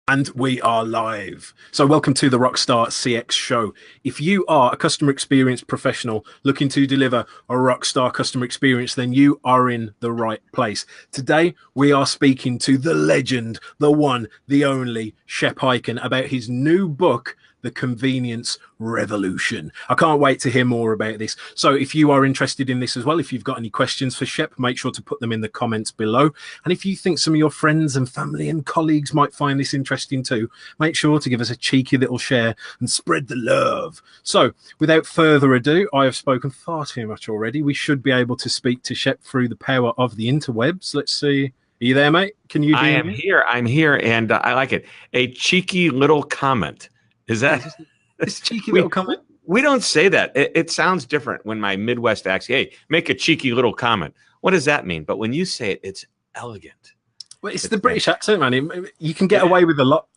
And we are live. So, welcome to the Rockstar CX show. If you are a customer experience professional looking to deliver a rockstar customer experience, then you are in the right place. Today, we are speaking to the legend, the one, the only Shep Hyken about his new book, The Convenience Revolution. I can't wait to hear more about this. So if you are interested in this as well, if you've got any questions for Shep, make sure to put them in the comments below. And if you think some of your friends and family and colleagues might find this interesting too, make sure to give us a cheeky little share and spread the love. So without further ado, I have spoken far too much already. We should be able to speak to Shep through the power of the interwebs. Let's see. Are you there, mate? Can you hear me? I'm here, and I like it. A cheeky little comment. Is that this cheeky little comment? We don't say that. It sounds different when my Midwest asks, hey, make a cheeky little comment. What does that mean? But when you say it, it's elegant. Well, it's the British accent, man. You can get away with a lot.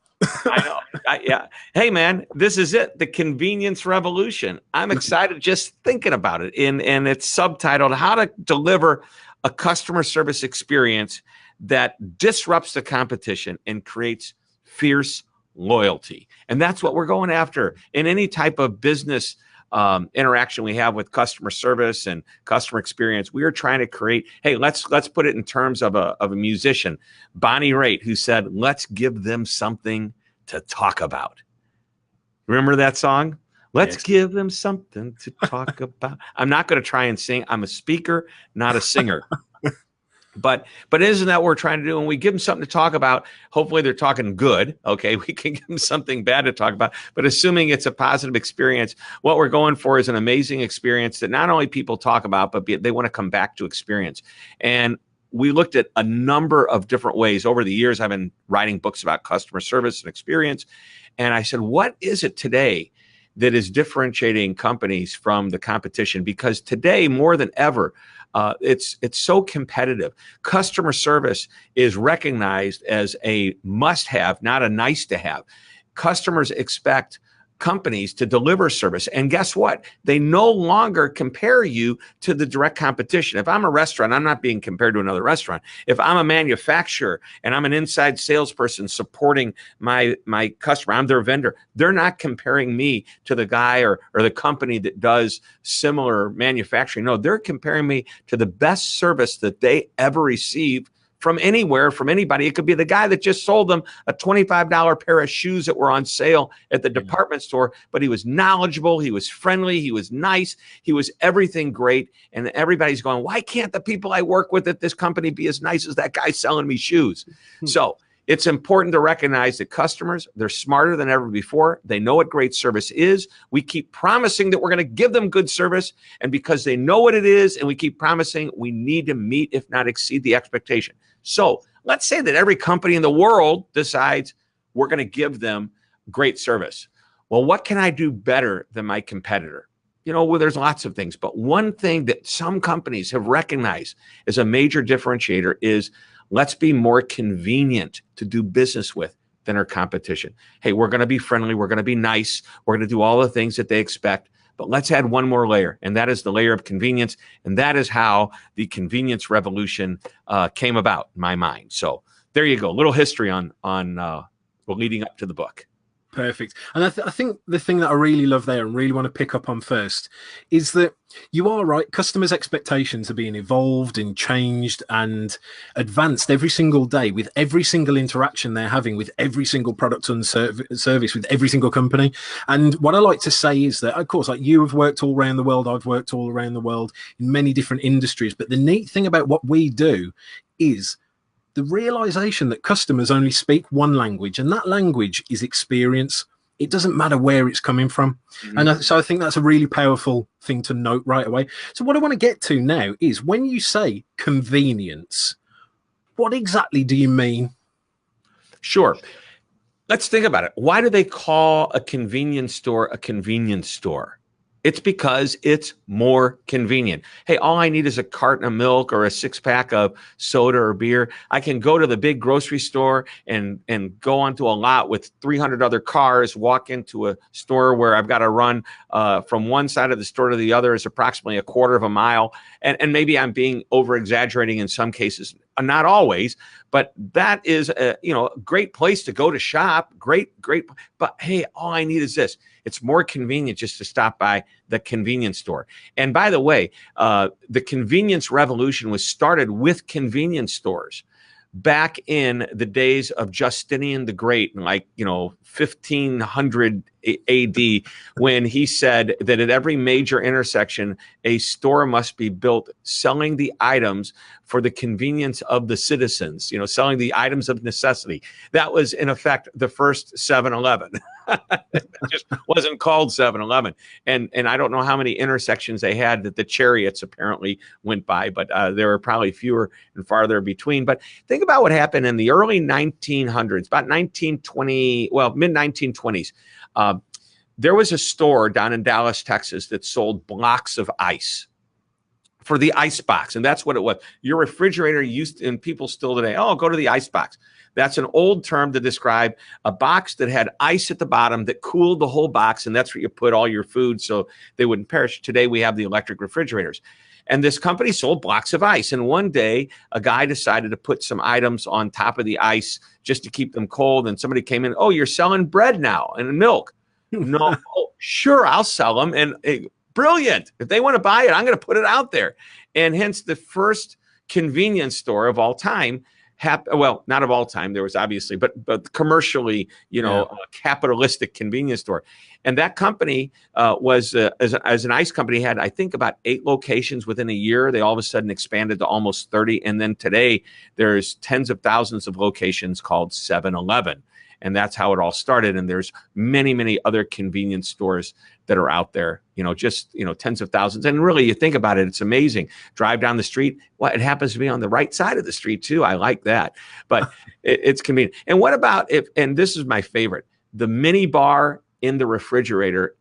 I know. Yeah. Hey, man, this is it. The Convenience Revolution. I'm excited just thinking about it. And it's subtitled, How to Deliver a Customer Service Experience that Disrupts the Competition and Creates Fierce Loyalty. And that's what we're going after in any type of business interaction we have with customer service and customer experience. We are trying to create, hey, let's put it in terms of a musician, Bonnie Raitt, who said, let's give them something to talk about. Remember that song? Let's give them something to talk about. I'm not going to try and sing. I'm a speaker, not a singer. But isn't that what we're trying to do? When we give them something to talk about, hopefully they're talking good. Okay, we can give them something bad to talk about. But assuming it's a positive experience, what we're going for is an amazing experience that not only people talk about, but they want to come back to experience. And we looked at a number of different ways. Over the years, I've been writing books about customer service and experience. And I said, what is it today that is differentiating companies from the competition? Because today, more than ever, it's so competitive. Customer service is recognized as a must-have, not a nice-to-have. Customers expect companies to deliver service. And guess what? They no longer compare you to the direct competition. If I'm a restaurant, I'm not being compared to another restaurant. If I'm a manufacturer and I'm an inside salesperson supporting my customer, I'm their vendor, they're not comparing me to the guy or the company that does similar manufacturing. No, they're comparing me to the best service that they ever receive from anywhere, from anybody. It could be the guy that just sold them a $25 pair of shoes that were on sale at the department store, but he was knowledgeable, he was friendly, he was nice, he was everything great. And everybody's going, why can't the people I work with at this company be as nice as that guy selling me shoes? So it's important to recognize that customers, they're smarter than ever before. They know what great service is. We keep promising that we're going to give them good service. And because they know what it is, and we keep promising, we need to meet, if not exceed, the expectation. So let's say that every company in the world decides we're going to give them great service. Well, what can I do better than my competitor? You know, well, there's lots of things, but one thing that some companies have recognized as a major differentiator is let's be more convenient to do business with than our competition. Hey, we're going to be friendly. We're going to be nice. We're going to do all the things that they expect. But let's add one more layer, and that is the layer of convenience. And that is how the convenience revolution came about in my mind. So there you go. A little history on leading up to the book. Perfect. And I think the thing that I really love there and really want to pick up on first is that you are right. Customers' expectations are being evolved and changed and advanced every single day with every single interaction they're having with every single product and service with every single company. And what I like to say is that, of course, like you have worked all around the world, I've worked all around the world in many different industries. But the neat thing about what we do is the realization that customers only speak one language, and that language is experience. It doesn't matter where it's coming from. And so I think that's a really powerful thing to note right away. So what I want to get to now is when you say convenience, what exactly do you mean? Sure. Let's think about it. Why do they call a convenience store a convenience store? It's because it's more convenient. Hey, all I need is a carton of milk or a 6-pack of soda or beer. I can go to the big grocery store and go onto a lot with 300 other cars, walk into a store where I've got to run from one side of the store to the other is approximately a quarter of a mile. And maybe I'm being over exaggerating in some cases. not always, but that is a great place to go to shop. Great. But hey, all I need is this. It's more convenient just to stop by the convenience store. And by the way, the convenience revolution was started with convenience stores back in the days of Justinian the Great, like 1500 AD, when he said that at every major intersection, a store must be built selling the items for the convenience of the citizens, selling the items of necessity. That was, in effect, the first 7-Eleven. It just wasn't called 7-Eleven. And I don't know how many intersections they had that the chariots apparently went by, but there were probably fewer and farther between. But think about what happened in the early 1900s, about 1920, well, mid-1920s. There was a store down in Dallas, Texas, that sold blocks of ice for the ice box. And that's what it was. Your refrigerator and people still today, oh, go to the ice box. That's an old term to describe a box that had ice at the bottom that cooled the whole box, and that's where you put all your food so they wouldn't perish. Today, we have the electric refrigerators. And this company sold blocks of ice. And one day, a guy decided to put some items on top of the ice just to keep them cold. And somebody came in, oh, you're selling bread now and milk. No, oh, sure, I'll sell them. And brilliant. If they want to buy it, I'm going to put it out there. And hence the first convenience store of all time. Well, not of all time. There was obviously, but commercially, a capitalistic convenience store. And that company was, as an ice company, had, I think, about 8 locations within a year. They all of a sudden expanded to almost 30. And then today, there's tens of thousands of locations called 7-Eleven. And that's how it all started. And there's many, many other convenience stores that are out there, tens of thousands. And really, you think about it, it's amazing. Drive down the street. Well, it happens to be on the right side of the street, too. I like that. But it's convenient. And what about and this is my favorite, the mini bar in the refrigerator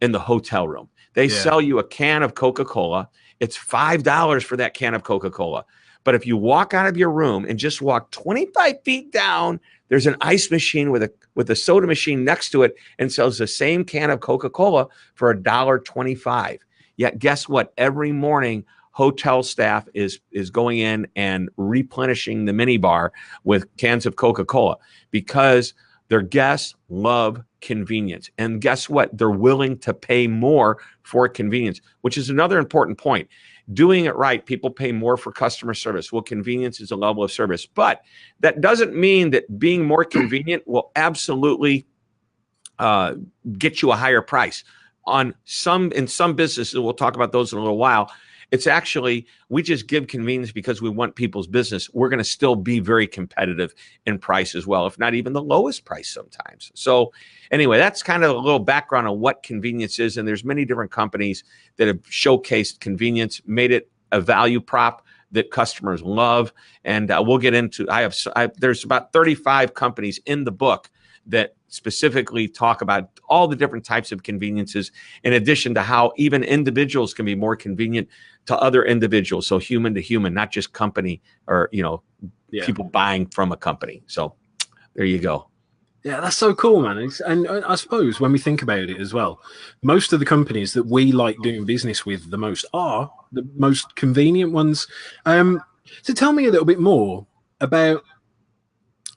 in the hotel room. They sell you a can of Coca-Cola. It's $5 for that can of Coca-Cola. But if you walk out of your room and just walk 25 feet down, there's an ice machine with a soda machine next to it and sells the same can of Coca-Cola for $1.25. Yet guess what? Every morning, hotel staff is going in and replenishing the mini bar with cans of Coca-Cola because their guests love convenience. And guess what? They're willing to pay more for convenience, which is another important point. Doing it right, people pay more for customer service. Well, convenience is a level of service. But that doesn't mean that being more convenient will absolutely get you a higher price. In some businesses, we'll talk about those in a little while, it's actually, we just give convenience because we want people's business. We're going to still be very competitive in price as well, if not even the lowest price sometimes. So anyway, that's kind of a little background on what convenience is. And there's many different companies that have showcased convenience, made it a value prop that customers love. And we'll get into, there's about 35 companies in the book that specifically talk about all the different types of conveniences, in addition to how even individuals can be more convenient to other individuals. So human to human, not just company or, people buying from a company. So there you go. Yeah, that's so cool, man. And I suppose when we think about it as well, most of the companies that we like doing business with the most are the most convenient ones. So tell me a little bit more about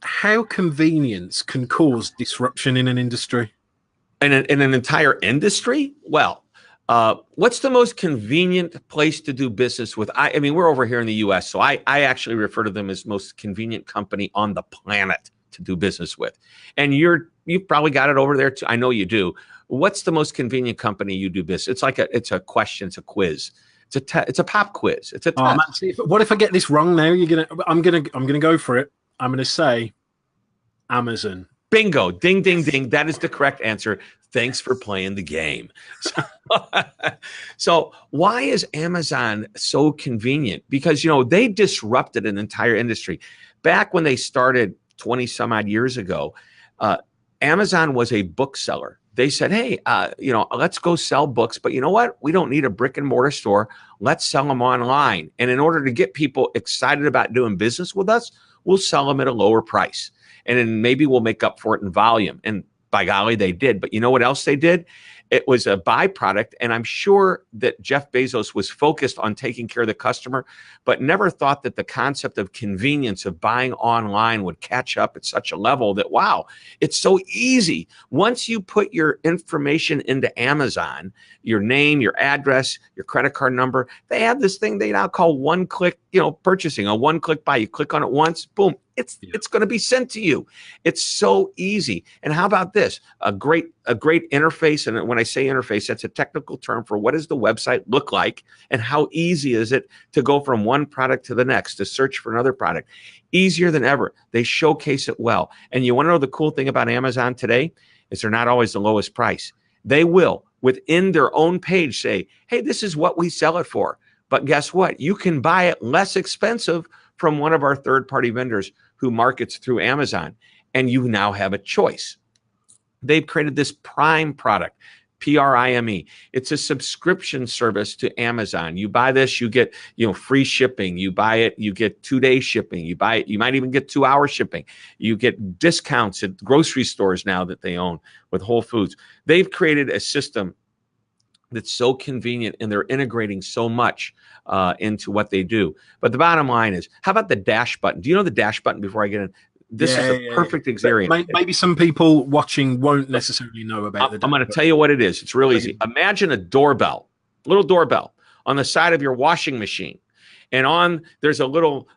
how convenience can cause disruption in an industry. In an entire industry? Well, what's the most convenient place to do business with? I mean, we're over here in the U.S., so I actually refer to them as most convenient company on the planet to do business with. And you've probably got it over there too. I know you do. What's the most convenient company you do business? It's a question. It's a quiz. It's a pop quiz. It's a test. Man, see, what if I get this wrong now? I'm gonna go for it. I'm gonna say Amazon. Bingo. Ding, ding, ding. That is the correct answer. Thanks for playing the game. So why is Amazon so convenient? Because, they disrupted an entire industry. Back when they started 20 some odd years ago, Amazon was a bookseller. They said, hey, let's go sell books. But you know what? We don't need a brick and mortar store. Let's sell them online. And in order to get people excited about doing business with us, we'll sell them at a lower price. And then maybe we'll make up for it in volume. And by golly, they did. But you know what else they did? It was a byproduct, and I'm sure that Jeff Bezos was focused on taking care of the customer, but never thought that the concept of convenience of buying online would catch up at such a level that, wow, it's so easy. Once you put your information into Amazon, your name, your address, your credit card number, they have this thing they now call one-click, purchasing, a one-click buy. You click on it once, boom, it's going to be sent to you. It's so easy. And how about this? A great interface. And when I say interface, that's a technical term for what does the website look like and how easy is it to go from one product to the next, to search for another product. Easier than ever. They showcase it well. And you want to know the cool thing about Amazon today is they're not always the lowest price. They will, within their own page, say, hey, this is what we sell it for. But guess what? You can buy it less expensive from one of our third-party vendors who markets through Amazon, and you now have a choice. They've created this Prime product, Prime. It's a subscription service to Amazon. You buy this, you get free shipping. You buy it, you get 2-day shipping. You buy it, you might even get 2-hour shipping. You get discounts at grocery stores now that they own with Whole Foods. They've created a system that's so convenient, and they're integrating so much into what they do. But the bottom line is, how about the dash button? Do you know the dash button before I get in? This is a perfect example. Maybe some people watching won't necessarily know about the dash. I'm going to tell you what it is. It's real easy. Imagine a doorbell, little doorbell on the side of your washing machine. And there's a little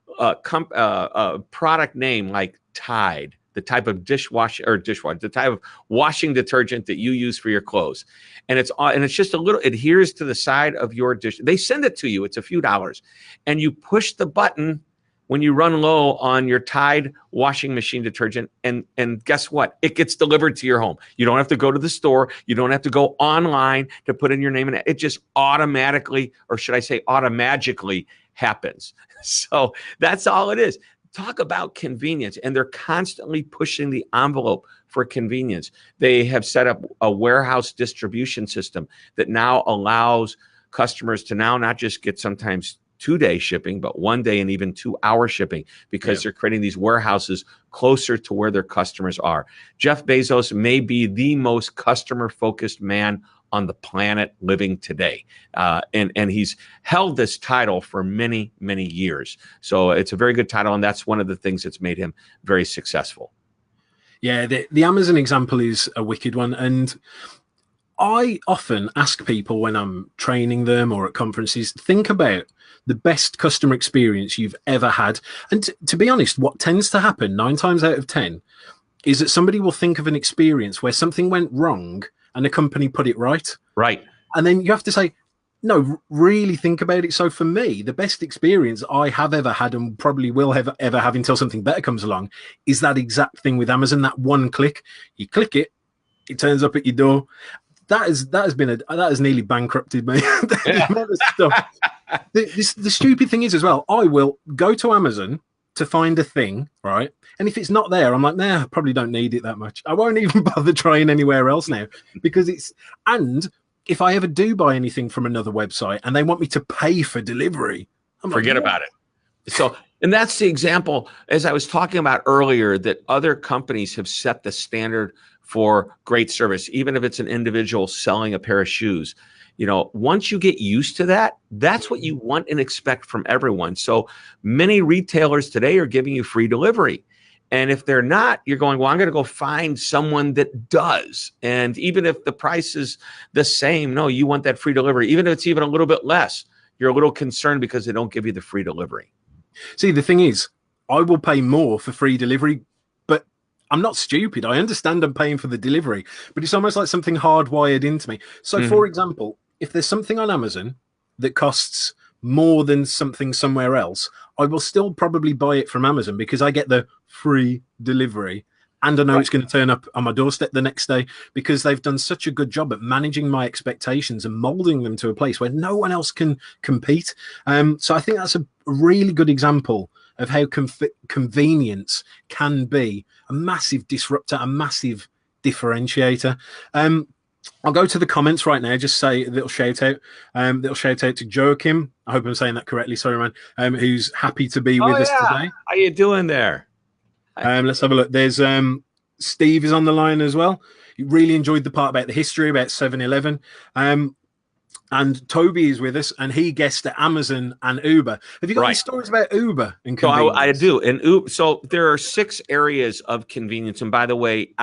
product name like Tide, the type of the type of washing detergent that you use for your clothes. And it's just a little, adheres to the side of your dish. They send it to you. It's a few dollars. And you push the button when you run low on your Tide washing machine detergent, and guess what? It gets delivered to your home. You don't have to go to the store. You don't have to go online to put in your name. And it just automatically, or should I say automagically, happens. So that's all it is. Talk about convenience, and they're constantly pushing the envelope for convenience. They have set up a warehouse distribution system that now allows customers to now not just get sometimes 2-day shipping, but 1-day and even 2-hour shipping, because they're creating these warehouses closer to where their customers are. Jeff Bezos may be the most customer-focused man on the planet living today. And he's held this title for many, many years. So it's a very good title, and that's one of the things that's made him very successful. Yeah, the Amazon example is a wicked one. And I often ask people when I'm training them or at conferences, think about the best customer experience you've ever had. And to be honest, what tends to happen 9 times out of 10 is that somebody will think of an experience where something went wrong and the company put it right. Right. And then you have to say, no, really think about it. So for me, the best experience I have ever had, and probably will ever have until something better comes along, is that exact thing with Amazon. That one click, you click it, it turns up at your door. That has nearly bankrupted me. The stupid thing is as well, I will go to Amazon to find a thing, right? And if it's not there, I'm like, nah, I probably don't need it that much. I won't even bother trying anywhere else now, because and if I ever do buy anything from another website and they want me to pay for delivery, forget about it. So, and that's the example, as I was talking about earlier, that other companies have set the standard for great service, even if it's an individual selling a pair of shoes. Once you get used to that, that's what you want and expect from everyone. So many retailers today are giving you free delivery. And if they're not, you're going, well, I'm going to go find someone that does. And even if the price is the same, no, you want that free delivery. Even if it's even a little bit less, you're a little concerned because they don't give you the free delivery. See, the thing is, I will pay more for free delivery, but I'm not stupid. I understand I'm paying for the delivery, but it's almost like something hardwired into me. So, for example, if there's something on Amazon that costs more than something somewhere else, I will still probably buy it from Amazon because I get the free delivery, and I know it's going to turn up on my doorstep the next day, because they've done such a good job at managing my expectations and molding them to a place where no one else can compete. So I think that's a really good example of how convenience can be a massive disruptor, a massive differentiator. I'll go to the comments right now. Just say a little shout out. To Joachim. I hope I'm saying that correctly. Sorry, man. Who's happy to be with us today. How you doing there? Let's have a look. There's Steve is on the line as well. He really enjoyed the part about the history about 7-Eleven. And Toby is with us, and he guessed at Amazon and Uber. Have you got any stories about Uber and convenience? So I do. And Uber, so there are 6 areas of convenience. And by the way,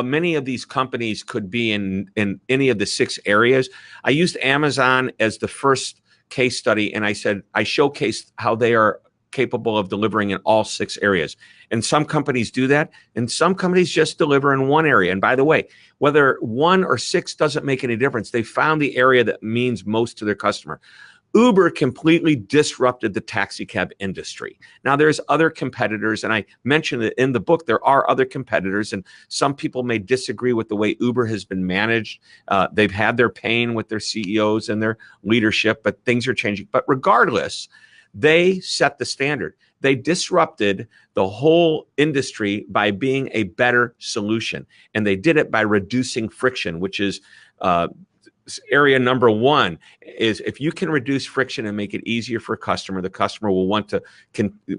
many of these companies could be in any of the 6 areas. I used Amazon as the first case study, and I said I showcased how they are capable of delivering in all 6 areas. And some companies do that, and some companies just deliver in one area. And by the way, whether 1 or 6 doesn't make any difference. They found the area that means most to their customer. Uber completely disrupted the taxi cab industry. Now, there's other competitors, and I mentioned it in the book. There are other competitors, and some people may disagree with the way Uber has been managed. They've had their pain with their CEOs and their leadership, but things are changing. But regardless, they set the standard. They disrupted the whole industry by being a better solution. And they did it by reducing friction, which is area number 1 is if you can reduce friction and make it easier for a customer, the customer will want to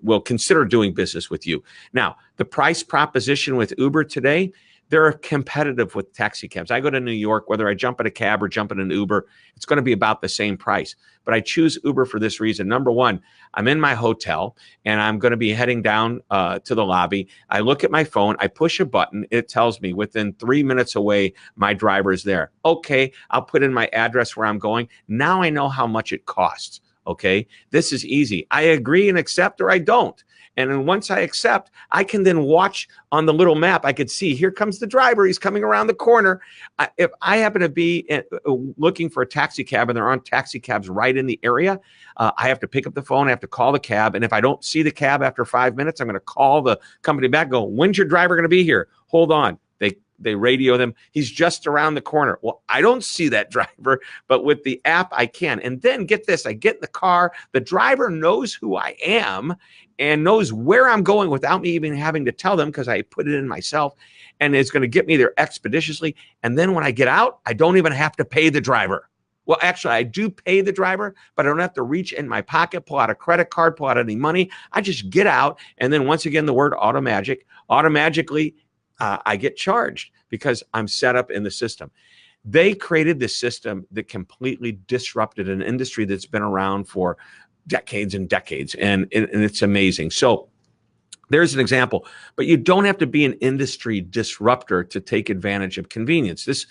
will consider doing business with you. Now, the price proposition with Uber today, they're competitive with taxi cabs. I go to New York, whether I jump in a cab or jump in an Uber, it's going to be about the same price. But I choose Uber for this reason. Number 1, I'm in my hotel and I'm going to be heading down to the lobby. I look at my phone, I push a button, it tells me within 3 minutes away, my driver is there. Okay, I'll put in my address where I'm going. Now I know how much it costs. Okay, this is easy. I agree and accept, or I don't. And then once I accept, I can then watch on the little map. I could see, here comes the driver. He's coming around the corner. If I happen to be looking for a taxi cab and there aren't taxi cabs right in the area, I have to pick up the phone. I have to call the cab. And if I don't see the cab after 5 minutes, I'm going to call the company back, go, when's your driver going to be here? Hold on. They radio them. He's just around the corner. Well, I don't see that driver, but with the app, I can. And then get this, I get in the car. The driver knows who I am and knows where I'm going without me even having to tell them because I put it in myself, and it's going to get me there expeditiously. And then when I get out, I don't even have to pay the driver. Well, actually, I do pay the driver, but I don't have to reach in my pocket, pull out a credit card, pull out any money. I just get out. And then once again, the word automatically, I get charged because I'm set up in the system. They created this system that completely disrupted an industry that's been around for decades and decades, and it's amazing. So there's an example, but you don't have to be an industry disruptor to take advantage of convenience.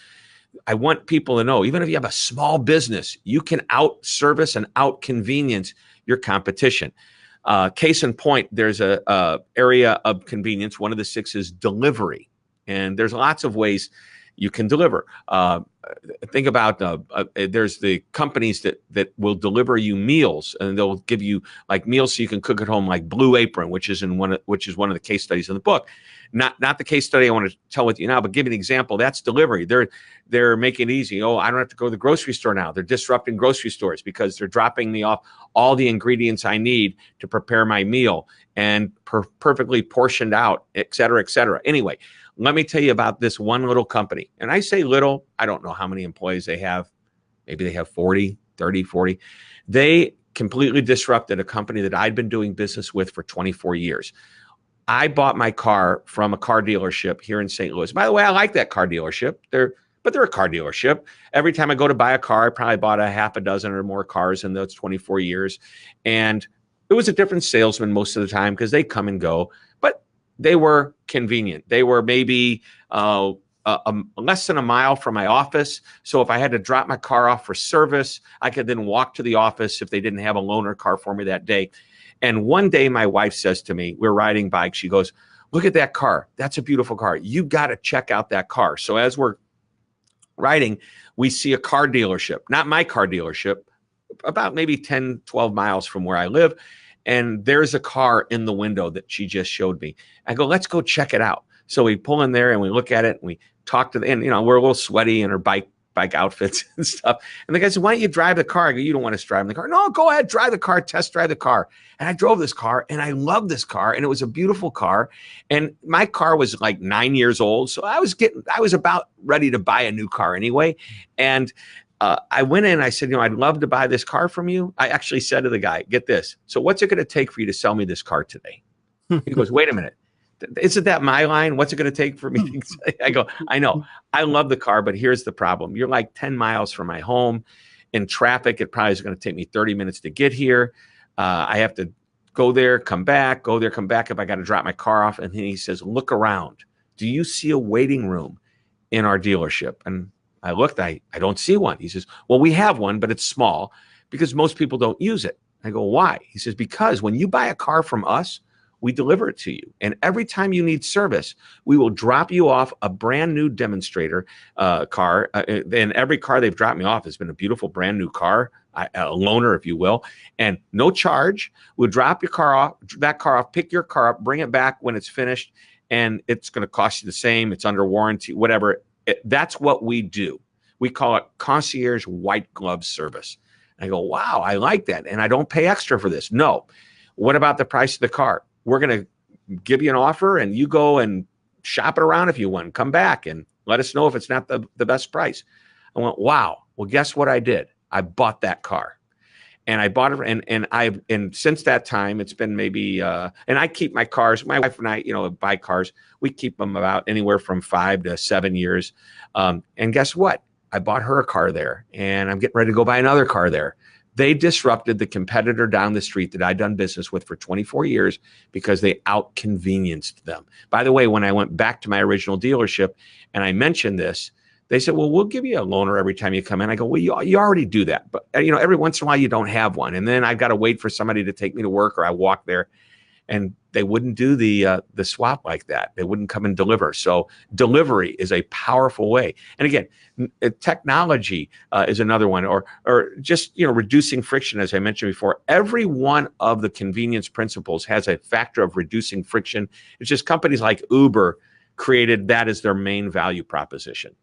I want people to know, even if you have a small business, you can out-service and out-convenience your competition. Case in point, there's a area of convenience. One of the 6 is delivery, and there's lots of ways you can deliver. Think about there's the companies that will deliver you meals, and they'll give you like meals so you can cook at home, like Blue Apron, which is one of the case studies in the book. Not the case study I want to tell with you now, but give you an example. That's delivery. They're making it easy. Oh, I don't have to go to the grocery store now. They're disrupting grocery stores because they're dropping me off all the ingredients I need to prepare my meal and perfectly portioned out, et cetera, et cetera. Anyway, let me tell you about this one little company. And I say little, I don't know how many employees they have. Maybe they have 30, 40. They completely disrupted a company that I'd been doing business with for 24 years. I bought my car from a car dealership here in St. Louis. By the way, I like that car dealership. They're a car dealership. Every time I go to buy a car, I probably bought a half a dozen or more cars in those 24 years. And it was a different salesman most of the time because they come and go, but they were convenient. They were maybe less than a mile from my office. So if I had to drop my car off for service, I could then walk to the office if they didn't have a loaner car for me that day. And one day my wife says to me, we're riding bikes. She goes, look at that car. That's a beautiful car. You got to check out that car. So as we're riding, we see a car dealership, not my car dealership, about maybe 10, 12 miles from where I live. And there's a car in the window that she just showed me. I go, let's go check it out. So we pull in there and we look at it and we talk to and we're a little sweaty in our bike outfits and stuff. And the guy said, why don't you drive the car? I go, you don't want us driving the car. No, go ahead, drive the car, test drive the car. And I drove this car and I loved this car. And it was a beautiful car. And my car was like 9 years old. So I was about ready to buy a new car anyway. And I went in and I said, I'd love to buy this car from you. I actually said to the guy, get this. So what's it going to take for you to sell me this car today? He goes, wait a minute. Isn't that my line? What's it going to take for me to say? I go, I know. I love the car, but here's the problem. You're like 10 miles from my home. In traffic, it probably is going to take me 30 minutes to get here. I have to go there, come back, go there, come back if I got to drop my car off. And then he says, look around. Do you see a waiting room in our dealership? And I looked, I don't see one. He says, well, we have one, but it's small because most people don't use it. I go, why? He says, because when you buy a car from us, we deliver it to you. And every time you need service, we will drop you off a brand new demonstrator car. And every car they've dropped me off has been a beautiful brand new car, a loaner, if you will, and no charge. We'll drop your car off, pick your car up, bring it back when it's finished. And it's going to cost you the same. It's under warranty, whatever. That's what we do. We call it concierge white glove service. I go, wow, I like that. And I don't pay extra for this. No. What about the price of the car? We're going to give you an offer and you go and shop it around if you want. Come back and let us know if it's not the best price. I went, wow. Well, guess what I did? I bought that car. And I bought it, and since that time, it's been maybe, and I keep my cars, my wife and I, buy cars. We keep them about anywhere from 5 to 7 years. And guess what? I bought her a car there, and I'm getting ready to go buy another car there. They disrupted the competitor down the street that I'd done business with for 24 years because they out-convenienced them. By the way, when I went back to my original dealership and I mentioned this, they said, well, we'll give you a loaner every time you come in. I go, well, you already do that. But, every once in a while you don't have one. And then I've got to wait for somebody to take me to work, or I walk there. And they wouldn't do the swap like that. They wouldn't come and deliver. So delivery is a powerful way. And again, technology is another one, or just reducing friction, as I mentioned before. Every one of the convenience principles has a factor of reducing friction. It's just companies like Uber created that as their main value proposition.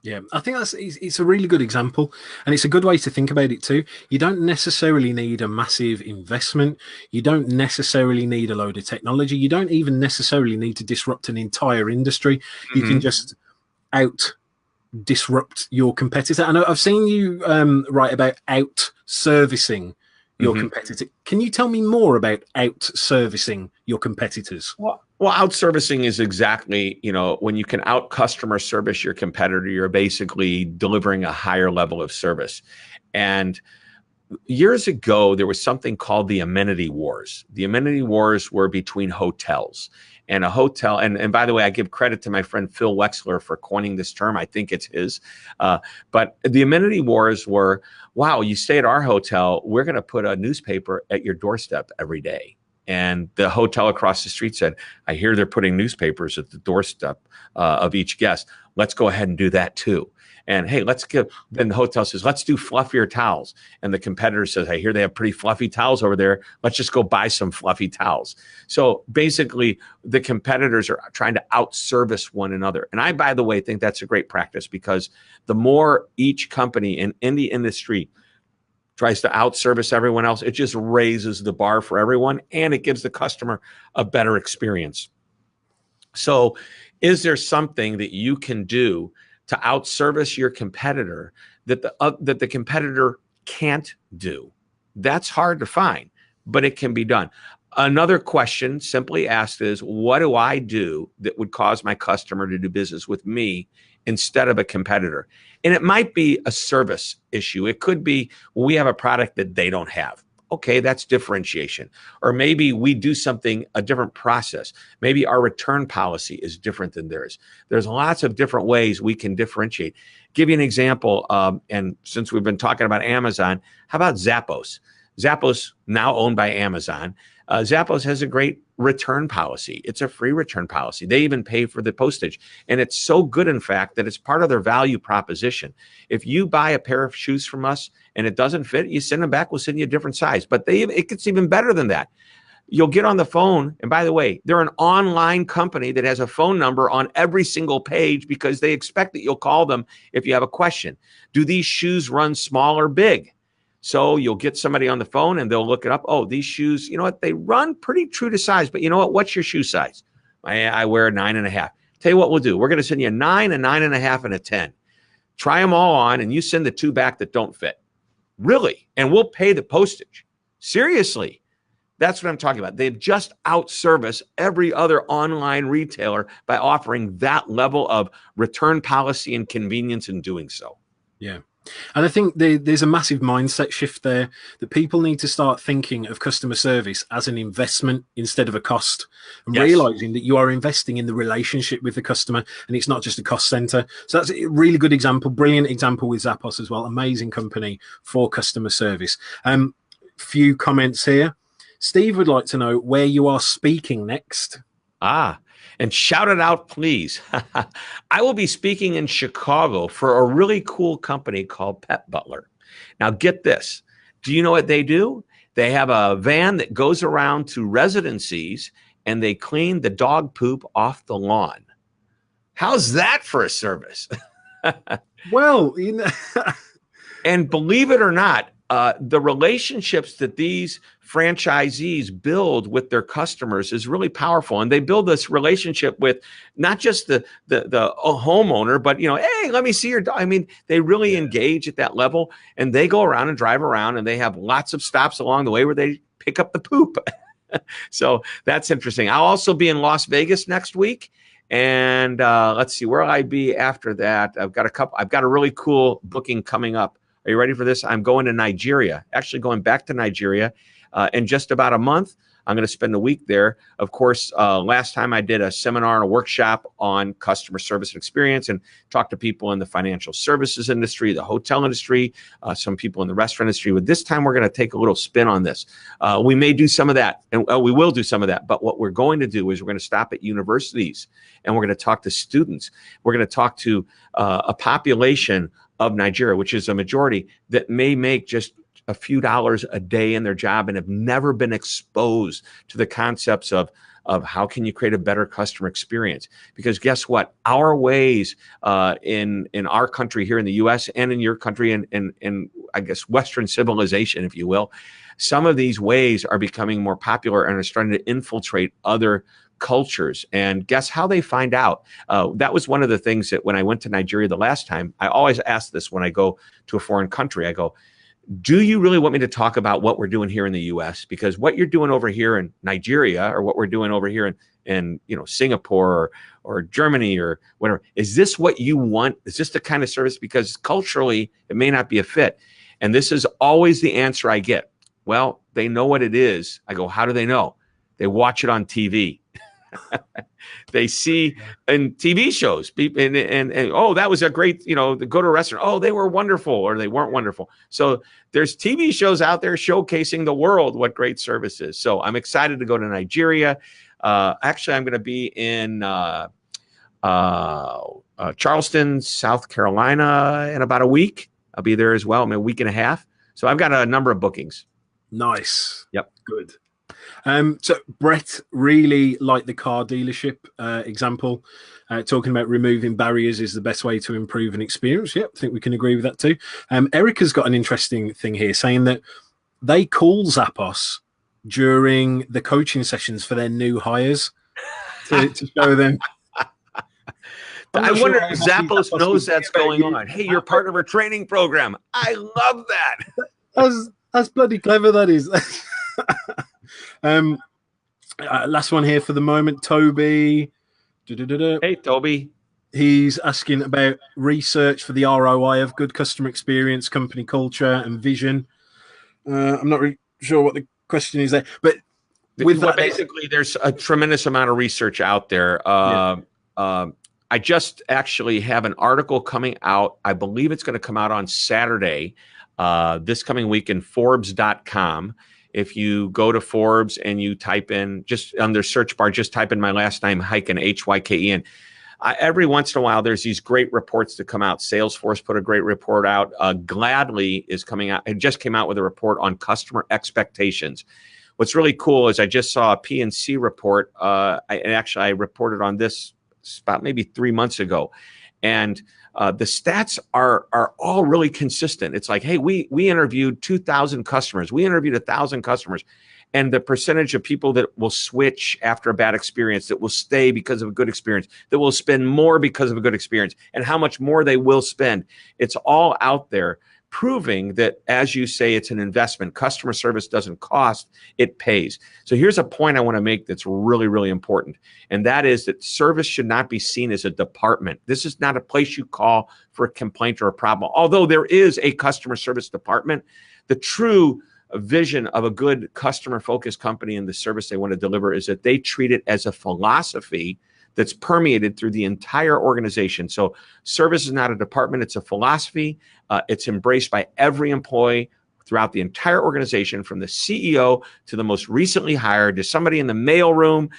Yeah, I think it's a really good example, and it's a good way to think about it too. You don't necessarily need a massive investment. You don't necessarily need a load of technology. You don't even necessarily need to disrupt an entire industry. Mm-hmm. You can just disrupt your competitor. And I've seen you write about out-servicing your competitor. Can you tell me more about out-servicing your competitors? Well, out-servicing is exactly, when you can out-customer service your competitor, you're basically delivering a higher level of service. And years ago, there was something called the Amenity Wars. The Amenity Wars were between hotels. And a hotel, and by the way, I give credit to my friend Phil Wexler for coining this term. I think it's his. But the Amenity Wars were, wow, you stay at our hotel, we're going to put a newspaper at your doorstep every day. And the hotel across the street said, I hear they're putting newspapers at the doorstep of each guest. Let's go ahead and do that too. And hey, then the hotel says, let's do fluffier towels. And the competitor says, I hear they have pretty fluffy towels over there. Let's just go buy some fluffy towels. So basically, the competitors are trying to out-service one another. And I, by the way, think that's a great practice, because the more each company in the industry tries to out-service everyone else, it just raises the bar for everyone, and it gives the customer a better experience. So is there something that you can do to out-service your competitor that the competitor can't do? That's hard to find, but it can be done. Another question simply asked is, what do I do that would cause my customer to do business with me instead of a competitor? And it might be a service issue. It could be, well, we have a product that they don't have. Okay, that's differentiation. Or maybe we do a different process. Maybe our return policy is different than theirs. There's lots of different ways we can differentiate. Give you an example, and since we've been talking about Amazon, how about Zappos? Zappos, now owned by Amazon. Zappos has a great return policy. It's a free return policy. They even pay for the postage. And it's so good, in fact, that it's part of their value proposition. If you buy a pair of shoes from us and it doesn't fit, you send them back, we'll send you a different size. But it gets even better than that. You'll get on the phone. And by the way, they're an online company that has a phone number on every single page because they expect that you'll call them if you have a question. Do these shoes run small or big? So you'll get somebody on the phone and they'll look it up. Oh, these shoes, you know what? They run pretty true to size, but you know what? What's your shoe size? I wear a 9.5. Tell you what we'll do. We're going to send you a 9, a 9.5, and a 10. Try them all on, and you send the 2 back that don't fit. Really? And we'll pay the postage. Seriously. That's what I'm talking about. They've just outserviced every other online retailer by offering that level of return policy and convenience in doing so. Yeah. And I think there's a massive mindset shift there, that people need to start thinking of customer service as an investment instead of a cost, and realizing that you are investing in the relationship with the customer and it's not just a cost center. So that's a really good example, brilliant example with Zappos as well. Amazing company for customer service. Few comments here. Steve would like to know where you are speaking next. And shout it out, please. I will be speaking in Chicago for a really cool company called Butler. Now, get this. Do you know what they do? They have a van that goes around to residencies and they clean the dog poop off the lawn. How's that for a service? Well, and believe it or not, the relationships that these franchisees build with their customers is really powerful. And they build this relationship with not just the homeowner, but, hey, let me see your dog. I mean, they really engage at that level, and they go around and drive around, and they have lots of stops along the way where they pick up the poop. So that's interesting. I'll also be in Las Vegas next week. And let's see, where will I be after that? I've got a really cool booking coming up. Are you ready for this? I'm going to Nigeria, actually going back to Nigeria in just about a month. I'm going to spend a week there. Of course, last time I did a seminar and a workshop on customer service and experience and talked to people in the financial services industry, the hotel industry, some people in the restaurant industry. But this time we're going to take a little spin on this. We may do some of that, and we will do some of that. But what we're going to do is we're going to stop at universities, and we're going to talk to students. We're going to talk to a population of Nigeria, which is a majority, that may make just a few dollars a day in their job and have never been exposed to the concepts of how can you create a better customer experience. Because guess what? Our ways in our country here in the U.S. and in your country in I guess Western civilization, if you will, some of these ways are becoming more popular and are starting to infiltrate other cultures. And guess how they find out? That was one of the things that when I went to Nigeria the last time, I always ask this when I go to a foreign country. I go, do you really want me to talk about what we're doing here in the U.S.? Because what you're doing over here in Nigeria, or what we're doing over here in Singapore or Germany or whatever, is this what you want? Is this the kind of service? Because culturally, it may not be a fit. And this is always the answer I get. Well, they know what it is. I go, how do they know? They watch it on TV. They see in TV shows, and oh, that was a great, go to a restaurant. Oh, they were wonderful, or they weren't wonderful. So there's TV shows out there showcasing the world what great service is. So I'm excited to go to Nigeria. Actually, I'm going to be in Charleston, South Carolina in about a week. I'll be there as well. I'm a week and a half. So I've got a number of bookings. Nice. Yep. Good. So Brett really liked the car dealership example, talking about removing barriers is the best way to improve an experience. Yep, I think we can agree with that too. Erica's got an interesting thing here, saying that they call Zappos during the coaching sessions for their new hires to show them. I wonder if Zappos knows that's going on. Hey, you're part of our training program. I love that. That's bloody clever, that is. Last one here for the moment, Toby. Hey, Toby. He's asking about research for the ROI of good customer experience, company culture, and vision. I'm not really sure what the question is there, but basically, there's a tremendous amount of research out there. I just actually have an article coming out. I believe it's going to come out on Saturday, this coming week in Forbes.com. If you go to Forbes and you type in, just under search bar, just type in my last name, Hyken, Hyken. Every once in a while, there's these great reports that come out. Salesforce put a great report out. Gladly is coming out. It just came out with a report on customer expectations. What's really cool is I just saw a P&C report. I reported on this about maybe 3 months ago. And the stats are all really consistent. It's like, hey, we interviewed 2,000 customers. We interviewed 1,000 customers. And the percentage of people that will switch after a bad experience, that will stay because of a good experience, that will spend more because of a good experience, and how much more they will spend. It's all out there. proving that, as you say, it's an investment. Customer service doesn't cost, it pays. So here's a point I want to make that's really, really important. And that is that service should not be seen as a department. This is not a place you call for a complaint or a problem. Although there is a customer service department, the true vision of a good customer-focused company and the service they want to deliver is that they treat it as a philosophy that's permeated through the entire organization. So service is not a department, it's a philosophy. It's embraced by every employee throughout the entire organization, from the CEO to the most recently hired, to somebody in the mail room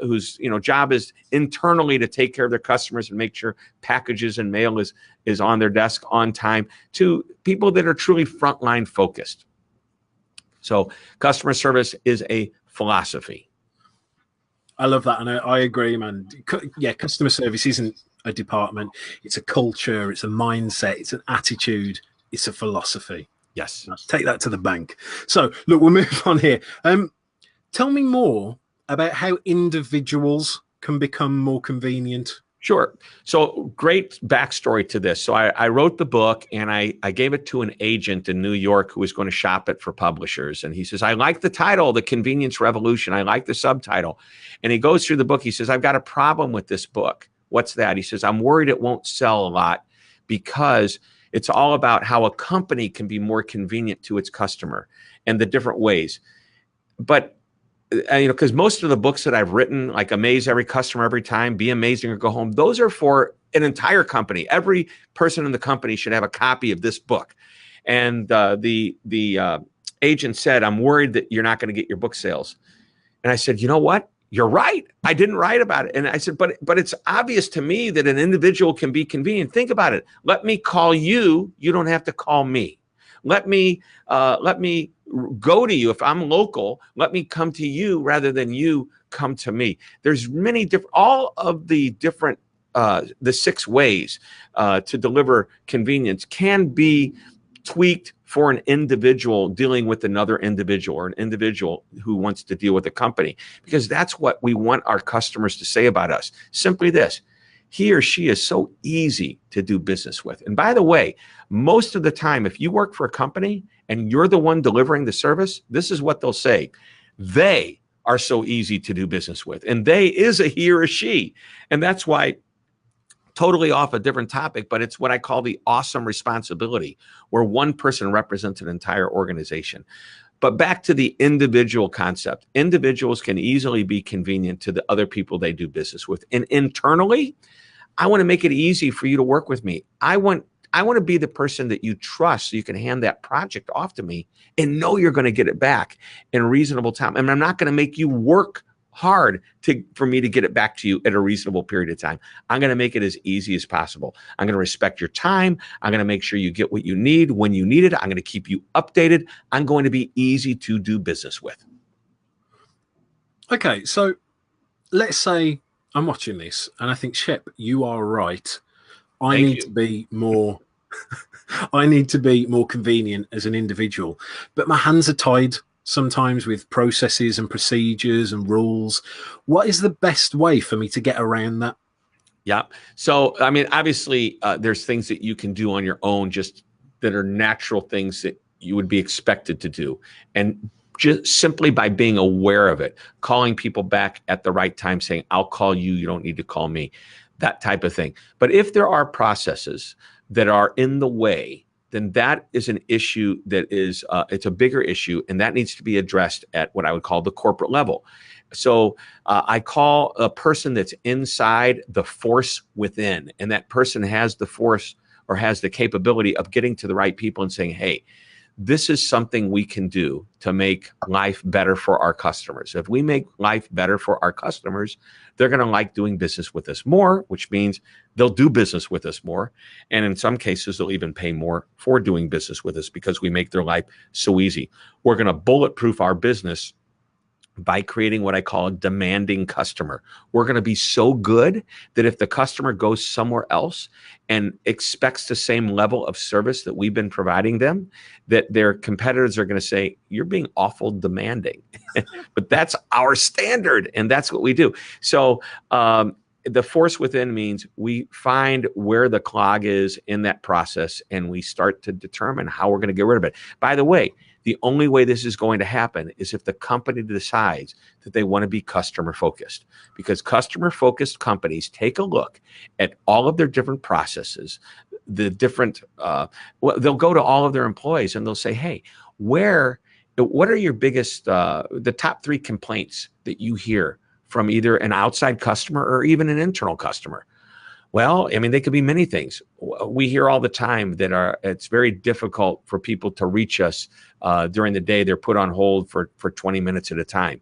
whose job is internally to take care of their customers and make sure packages and mail is on their desk on time, to people that are truly frontline focused. So customer service is a philosophy. I love that, and I agree, man. Yeah, customer service isn't a department. It's a culture, it's a mindset, it's an attitude, it's a philosophy. Yes. Take that to the bank. So, look, we'll move on here. Tell me more about how individuals can become more convenient. Sure. So great backstory to this. So I wrote the book, and I gave it to an agent in New York who was going to shop it for publishers. And he says, I like the title, The Convenience Revolution. I like the subtitle. And he goes through the book. He says, I've got a problem with this book. What's that? He says, I'm worried it won't sell a lot because it's all about how a company can be more convenient to its customer and the different ways. But because most of the books that I've written, like Amaze Every Customer Every Time, Be Amazing or Go Home, those are for an entire company. Every person in the company should have a copy of this book. And the agent said, I'm worried that you're not going to get your book sales. And I said, you know what? You're right. I didn't write about it. And I said, but it's obvious to me that an individual can be convenient. Think about it. Let me call you. You don't have to call me. Let me go to you. If I'm local, let me come to you rather than you come to me. There's many different, all of the different, the 6 ways to deliver convenience can be tweaked for an individual dealing with another individual, or an individual who wants to deal with a company, because that's what we want our customers to say about us. Simply this: he or she is so easy to do business with. And by the way, most of the time, if you work for a company and you're the one delivering the service, this is what they'll say. They are so easy to do business with. And they is a he or a she. And that's why, totally off a different topic, but it's what I call the awesome responsibility, where one person represents an entire organization. But back to the individual concept. Individuals can easily be convenient to the other people they do business with. And internally, I want to make it easy for you to work with me. I want to be the person that you trust, so you can hand that project off to me and know you're going to get it back in reasonable time. And I'm not going to make you work hard for me to get it back to you at a reasonable period of time. I'm going to make it as easy as possible. I'm going to respect your time. I'm going to make sure you get what you need when you need it. I'm going to keep you updated. I'm going to be easy to do business with. Okay, so let's say I'm watching this and I think, Shep, you are right. I need to be more I need to be more convenient as an individual, but my hands are tied sometimes with processes and procedures and rules. What is the best way for me to get around that? Yeah. So, I mean, obviously, there's things that you can do on your own, just that are natural things that you would be expected to do. And just simply by being aware of it, calling people back at the right time, saying, I'll call you, you don't need to call me, that type of thing. But if there are processes that are in the way, then that is an issue that is, it's a bigger issue, and that needs to be addressed at what I would call the corporate level. So I call a person that's inside the force within, and that person has the force or has the capability of getting to the right people and saying, hey, this is something we can do to make life better for our customers. If we make life better for our customers, they're going to like doing business with us more, which means they'll do business with us more. And in some cases, they'll even pay more for doing business with us because we make their life so easy. We're going to bulletproof our business by creating what I call a demanding customer. We're going to be so good that if the customer goes somewhere else and expects the same level of service that we've been providing them, that their competitors are going to say, you're being awful demanding. But that's our standard, and that's what we do. So the force within means we find where the clog is in that process, and we start to determine how we're going to get rid of it. By the way, the only way this is going to happen is if the company decides that they want to be customer focused, because customer focused companies take a look at all of their different processes, the different, they'll go to all of their employees and they'll say, hey, what are your biggest, the top 3 complaints that you hear from either an outside customer or even an internal customer? Well, I mean, they could be many things. We hear all the time that it's very difficult for people to reach us during the day. They're put on hold for 20 minutes at a time.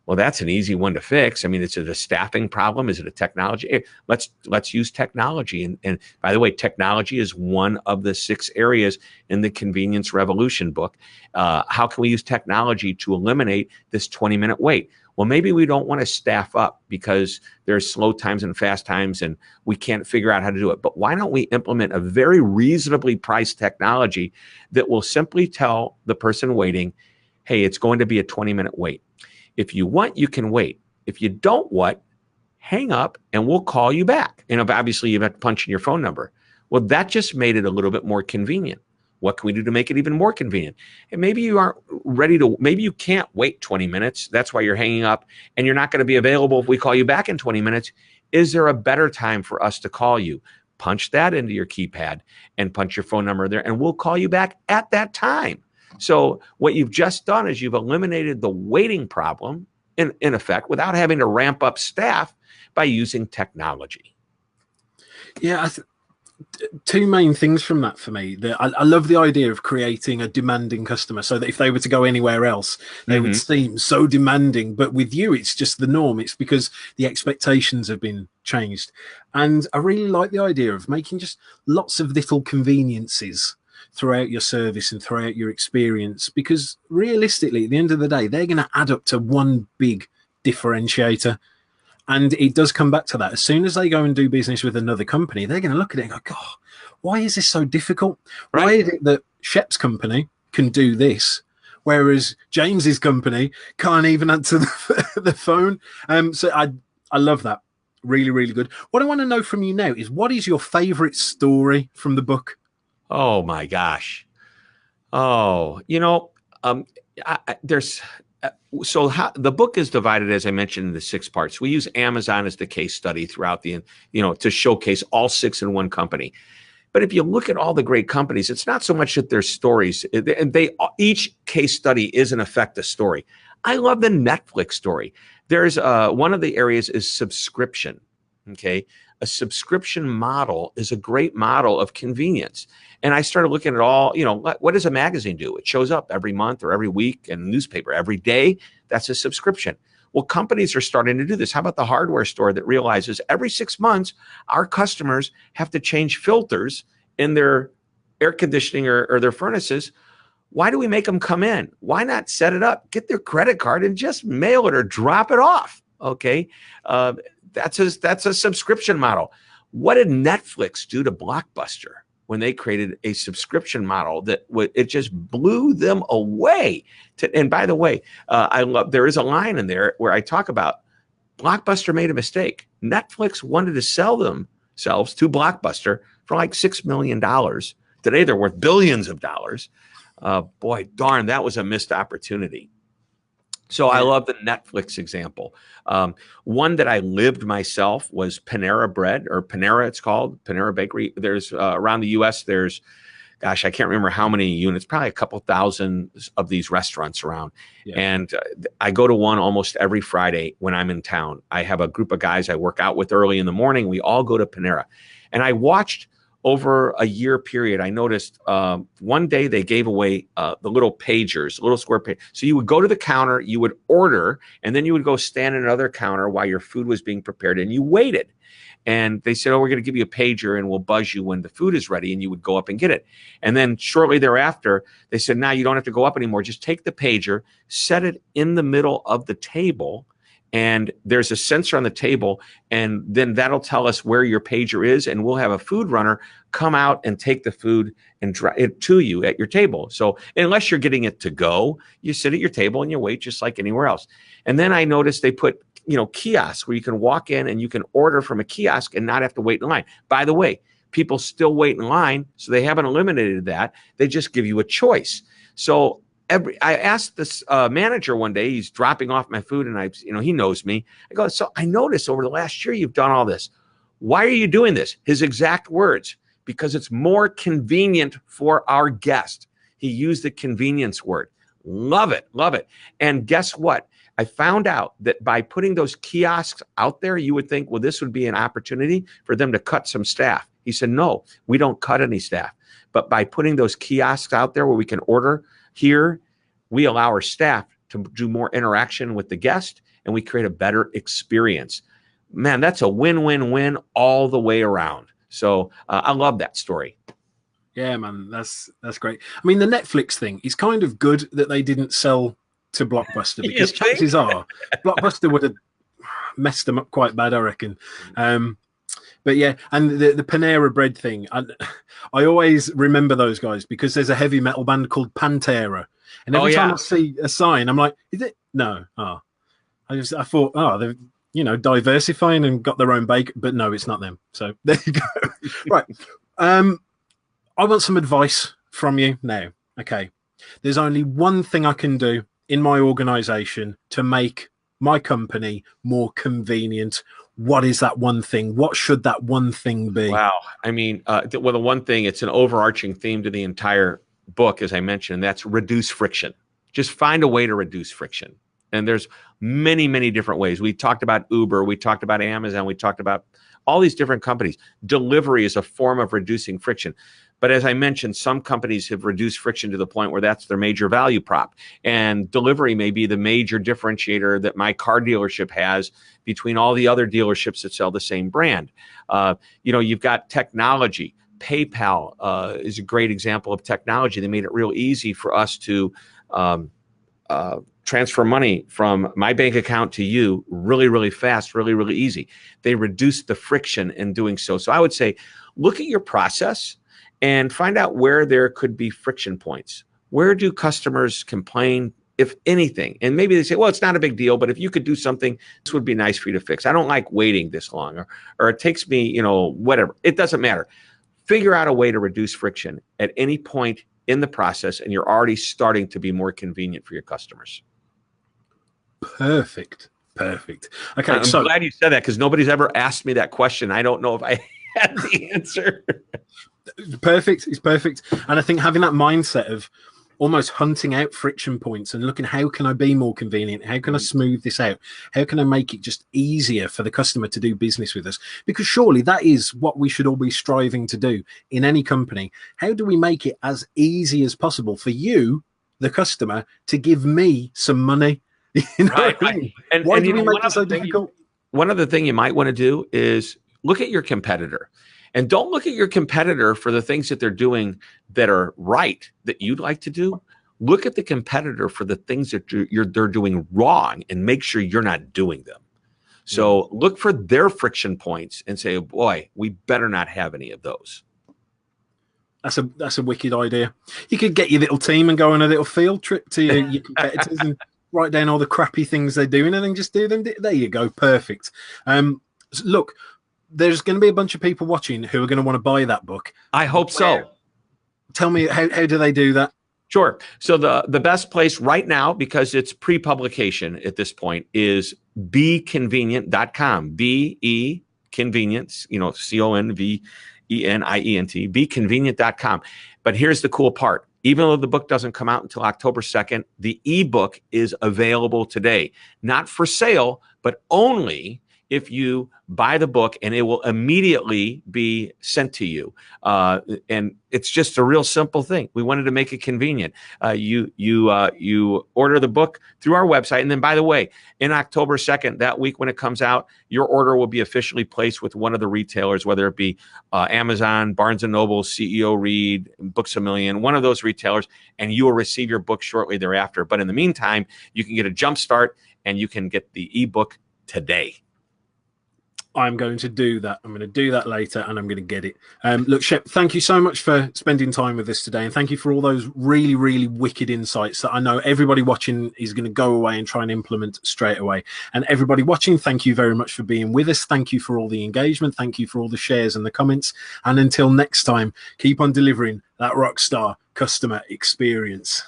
Well, that's an easy one to fix. I mean, is it a staffing problem? Is it a technology? Hey, let's use technology. And by the way, technology is one of the 6 areas in the Convenience Revolution book. How can we use technology to eliminate this 20-minute wait? Well, maybe we don't want to staff up because there's slow times and fast times and we can't figure out how to do it. But why don't we implement a very reasonably priced technology that will simply tell the person waiting, hey, it's going to be a 20-minute wait. If you want, you can wait. If you don't want, hang up and we'll call you back. Obviously you have to punch in your phone number. Well, that just made it a little bit more convenient. What can we do to make it even more convenient? And maybe you aren't ready to, maybe you can't wait 20 minutes. That's why you're hanging up and you're not going to be available if we call you back in 20 minutes. Is there a better time for us to call you? Punch that into your keypad and punch your phone number there and we'll call you back at that time. So what you've just done is you've eliminated the waiting problem in effect without having to ramp up staff by using technology. Yeah, 2 main things from that for me. I love the idea of creating a demanding customer so that if they were to go anywhere else, they would seem so demanding. But with you, it's just the norm. It's because the expectations have been changed. And I really like the idea of making just lots of little conveniences throughout your service and throughout your experience, because realistically, at the end of the day, they're going to add up to one big differentiator. And it does come back to that. As soon as they go and do business with another company, they're going to look at it and go, God, why is this so difficult? Right. Why is it that Shep's company can do this, whereas James's company can't even answer the phone? So I love that. Really, really good. What I want to know from you now is, what is your favorite story from the book? Oh, my gosh. Oh, there's... So the book is divided, as I mentioned, into 6 parts. We use Amazon as the case study throughout to showcase all 6 in one company. But if you look at all the great companies, it's not so much that their stories, and each case study is in effect a story. I love the Netflix story. There's one of the areas is subscription. Okay. A subscription model is a great model of convenience. And I started looking at all, what does a magazine do? It shows up every month or every week, and newspaper every day. That's a subscription. Well, companies are starting to do this. How about the hardware store that realizes every 6 months, our customers have to change filters in their air conditioning or their furnaces? Why do we make them come in? Why not set it up, get their credit card and just mail it or drop it off? Okay. That's a subscription model. What did Netflix do to Blockbuster when they created a subscription model that it just blew them away? And by the way, there is a line in there where I talk about Blockbuster made a mistake. Netflix wanted to sell themselves to Blockbuster for like $6 million. Today they're worth billions of dollars. Boy, darn, that was a missed opportunity. So I love the Netflix example. One that I lived myself was Panera Bread, or Panera, it's called, Panera Bakery. There's around the U.S., there's, gosh, I can't remember how many units, probably a couple thousand of these restaurants around. Yeah. And I go to one almost every Friday when I'm in town. I have a group of guys I work out with early in the morning. We all go to Panera. And I watched over a year period, I noticed one day they gave away the little pagers, little square page. So you would go to the counter, you would order, and then you would go stand at another counter while your food was being prepared, and you waited. And they said, oh, we're going to give you a pager and we'll buzz you when the food is ready, and you would go up and get it. And then shortly thereafter, they said, now you don't have to go up anymore. Just take the pager, set it in the middle of the table, and there's a sensor on the table, and then that'll tell us where your pager is, and we'll have a food runner come out and take the food and drive it to you at your table. So unless you're getting it to go, you sit at your table and you wait just like anywhere else. And then I noticed they put, kiosks where you can walk in and you can order from a kiosk and not have to wait in line. By the way, people still wait in line, so they haven't eliminated that. They just give you a choice. So I asked this manager one day, he's dropping off my food, and he knows me. I go, so I noticed over the last year you've done all this. Why are you doing this? His exact words, because it's more convenient for our guest. He used the convenience word. Love it, love it. And guess what? I found out that by putting those kiosks out there, you would think, well, this would be an opportunity for them to cut some staff. He said, no, we don't cut any staff. But by putting those kiosks out there where we can order here, we allow our staff to do more interaction with the guest, and we create a better experience. Man, that's a win-win-win all the way around. So I love that story. Yeah, man, that's great. I mean, the Netflix thing is kind of good that they didn't sell to Blockbuster, because chances are Blockbuster would have messed them up quite bad, I reckon. But yeah, and the Panera Bread thing, I always remember those guys because there's a heavy metal band called Pantera, and every time I see a sign, I'm like, is it? No. Oh, I thought, they're diversifying and got their own bake, but no, it's not them. So there you go. Right. I want some advice from you now. Okay. There's only one thing I can do in my organization to make my company more convenient. What is that one thing? What should that one thing be? Wow. I mean, the one thing, it's an overarching theme to the entire book, as I mentioned, that's reduce friction. Just find a way to reduce friction. And there's many, many different ways. We talked about Uber. We talked about Amazon. We talked about all these different companies. Delivery is a form of reducing friction. But as I mentioned, some companies have reduced friction to the point where that's their major value prop. And delivery may be the major differentiator that my car dealership has between all the other dealerships that sell the same brand. You've got technology. PayPal is a great example of technology. They made it real easy for us to transfer money from my bank account to you really, really fast, really, really easy. They reduced the friction in doing so. So I would say, look at your process and find out where there could be friction points. Where do customers complain, if anything? And maybe they say, well, it's not a big deal, but if you could do something, this would be nice for you to fix. I don't like waiting this long, or it takes me, whatever. It doesn't matter. Figure out a way to reduce friction at any point in the process, and you're already starting to be more convenient for your customers. Perfect. Okay, I'm glad you said that, because nobody's ever asked me that question. I don't know if I had the answer. Perfect. It's perfect. And I think having that mindset of almost hunting out friction points and looking, how can I be more convenient? How can I smooth this out? How can I make it just easier for the customer to do business with us? Because surely that is what we should all be striving to do in any company. How do we make it as easy as possible for you, the customer, to give me some money? Right. And why do we make it so difficult? One other thing you might want to do is look at your competitor. And don't look at your competitor for the things that they're doing that are right, that you'd like to do. Look at the competitor for the things that they're doing wrong, and make sure you're not doing them. So look for their friction points and say, boy, we better not have any of those. That's a wicked idea. You could get your little team and go on a little field trip to your competitors and write down all the crappy things they're doing and then just do them. There you go. Perfect. Look, there's going to be a bunch of people watching who are going to want to buy that book. I hope so. Tell me, how do they do that? Sure. So the best place right now, because it's pre-publication at this point, is beconvenient.com. B-E convenience, CONVENIENT, beconvenient.com. But here's the cool part. Even though the book doesn't come out until October 2nd, the ebook is available today. Not for sale, but only if you buy the book, and it will immediately be sent to you. And it's just a real simple thing. We wanted to make it convenient. You order the book through our website. And then, by the way, in October 2nd, that week when it comes out, your order will be officially placed with one of the retailers, whether it be Amazon, Barnes & Noble, CEO Read, Books A Million, one of those retailers, and you will receive your book shortly thereafter. But in the meantime, you can get a jump start and you can get the ebook today. I'm going to do that. I'm going to do that later, and I'm going to get it. Look, Shep, thank you so much for spending time with us today, and thank you for all those really, really wicked insights that I know everybody watching is going to go away and try and implement straight away. And everybody watching, thank you very much for being with us. Thank you for all the engagement. Thank you for all the shares and the comments. And until next time, keep on delivering that rockstar customer experience.